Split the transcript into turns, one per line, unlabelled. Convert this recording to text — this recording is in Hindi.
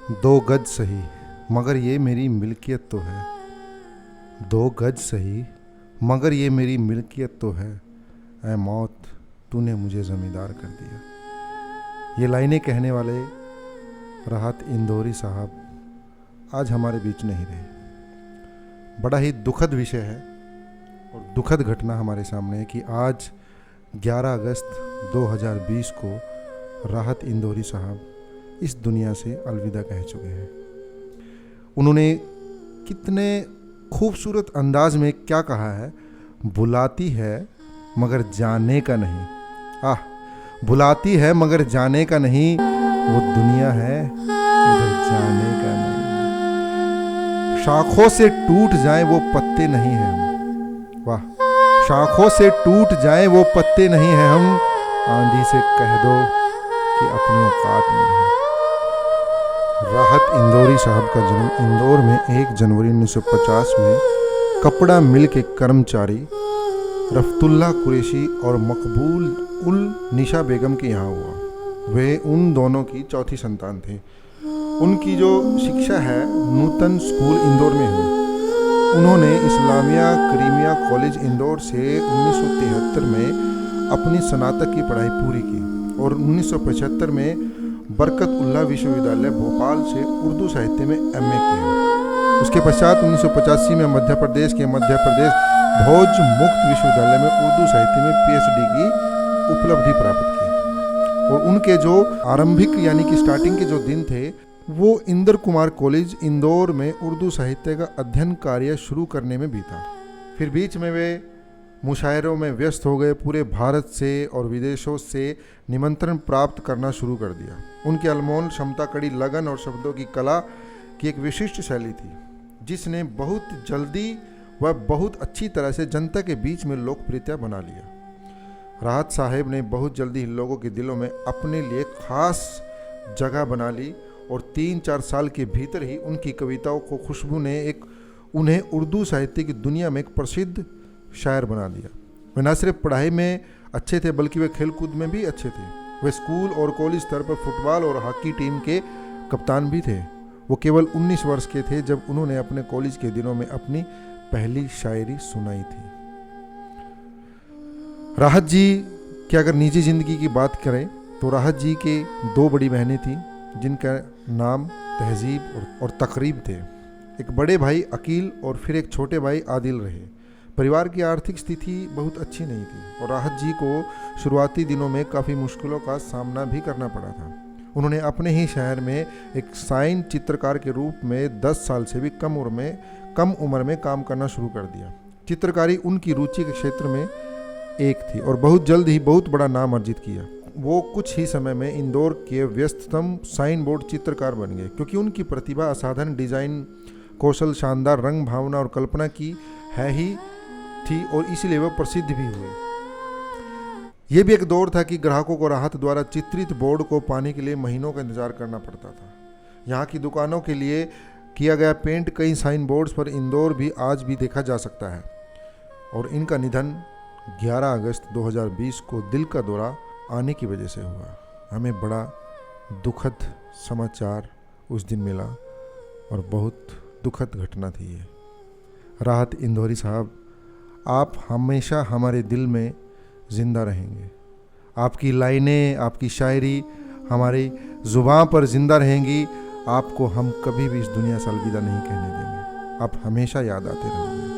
दो गज सही मगर ये मेरी मिल्कियत तो है। दो गज सही मगर ये मेरी मिल्कियत तो है। ऐ मौत तूने मुझे ज़मींदार कर दिया। ये लाइनें कहने वाले राहत इंदौरी साहब आज हमारे बीच नहीं रहे। बड़ा ही दुखद विषय है और दुखद घटना हमारे सामने है कि आज 11 अगस्त 2020 को राहत इंदौरी साहब इस दुनिया से अलविदा कह चुके हैं। उन्होंने कितने खूबसूरत अंदाज में क्या कहा है, बुलाती है मगर जाने का नहीं। बुलाती है मगर जाने का नहीं, वो दुनिया है मगर जाने का नहीं। शाखों से टूट जाए वो पत्ते नहीं हैं हम। वाह, शाखों से टूट जाए वो पत्ते नहीं हैं हम। आंधी से कह दो कि अपनी औकात में नहीं। राहत इंदौरी साहब का जन्म इंदौर में 1 जनवरी 1950 में कपड़ा मिल के कर्मचारी रफ्तुल्ला कुरैशी और मकबूल उल निशा बेगम के यहाँ हुआ। वे उन दोनों की चौथी संतान थे। उनकी जो शिक्षा है नूतन स्कूल इंदौर में हुई। उन्होंने इस्लामिया करीमिया कॉलेज इंदौर से 1973 में अपनी स्नातक की पढ़ाई पूरी की और 1975 में बरकतुल्लाह विश्वविद्यालय भोपाल से उर्दू साहित्य में एमए किया। उसके पश्चात 1985 में मध्य प्रदेश भोज मुक्त विश्वविद्यालय में उर्दू साहित्य में पीएचडी की उपलब्धि प्राप्त की। और उनके जो आरंभिक यानी कि स्टार्टिंग के जो दिन थे वो इंदर कुमार कॉलेज इंदौर में उर्दू साहित्य का अध्ययन कार्य शुरू करने में बीता। फिर बीच में वे मुशायरों में व्यस्त हो गए। पूरे भारत से और विदेशों से निमंत्रण प्राप्त करना शुरू कर दिया। उनकी अनमोल क्षमता, कड़ी लगन और शब्दों की कला की एक विशिष्ट शैली थी जिसने बहुत जल्दी व बहुत अच्छी तरह से जनता के बीच में लोकप्रियता बना लिया। राहत साहब ने बहुत जल्दी लोगों के दिलों में अपने लिए खास जगह बना ली और 3-4 साल के भीतर ही उनकी कविताओं को खुशबू ने उन्हें उर्दू साहित्य की दुनिया में एक प्रसिद्ध शायर बना दिया। वे न सिर्फ पढ़ाई में अच्छे थे बल्कि वे खेलकूद में भी अच्छे थे। वे स्कूल और कॉलेज स्तर पर फुटबॉल और हॉकी टीम के कप्तान भी थे। वो केवल 19 वर्ष के थे जब उन्होंने अपने कॉलेज के दिनों में अपनी पहली शायरी सुनाई थी। राहत जी की अगर निजी जिंदगी की बात करें तो राहत जी के 2 बड़ी बहनें थीं जिनका नाम तहजीब और तकरीब थे। एक बड़े भाई अकील और फिर एक छोटे भाई आदिल रहे। परिवार की आर्थिक स्थिति बहुत अच्छी नहीं थी और राहत जी को शुरुआती दिनों में काफ़ी मुश्किलों का सामना भी करना पड़ा था। उन्होंने अपने ही शहर में एक साइन चित्रकार के रूप में 10 साल से भी कम उम्र में काम करना शुरू कर दिया। चित्रकारी उनकी रुचि के क्षेत्र में एक थी और बहुत जल्द ही बहुत बड़ा नाम अर्जित किया। वो कुछ ही समय में इंदौर के व्यस्ततम साइन बोर्ड चित्रकार बन गए क्योंकि उनकी प्रतिभा असाधारण डिजाइन कौशल, शानदार रंग भावना और कल्पना की है ही थी और इसीलिए वह प्रसिद्ध भी हुए। यह भी एक दौर था कि ग्राहकों को राहत द्वारा चित्रित बोर्ड को पाने के लिए महीनों का इंतजार करना पड़ता था। यहाँ की दुकानों के लिए किया गया पेंट कई साइन बोर्ड्स पर इंदौर भी आज भी देखा जा सकता है। और इनका निधन 11 अगस्त 2020 को दिल का दौरा आने की वजह से हुआ। हमें बड़ा दुखद समाचार उस दिन मिला और बहुत दुखद घटना थी ये। राहत इंदौरी साहब, आप हमेशा हमारे दिल में ज़िंदा रहेंगे। आपकी लाइनें, आपकी शायरी हमारी ज़ुबान पर ज़िंदा रहेंगी। आपको हम कभी भी इस दुनिया से अलविदा नहीं कहने देंगे। आप हमेशा याद आते रहेंगे।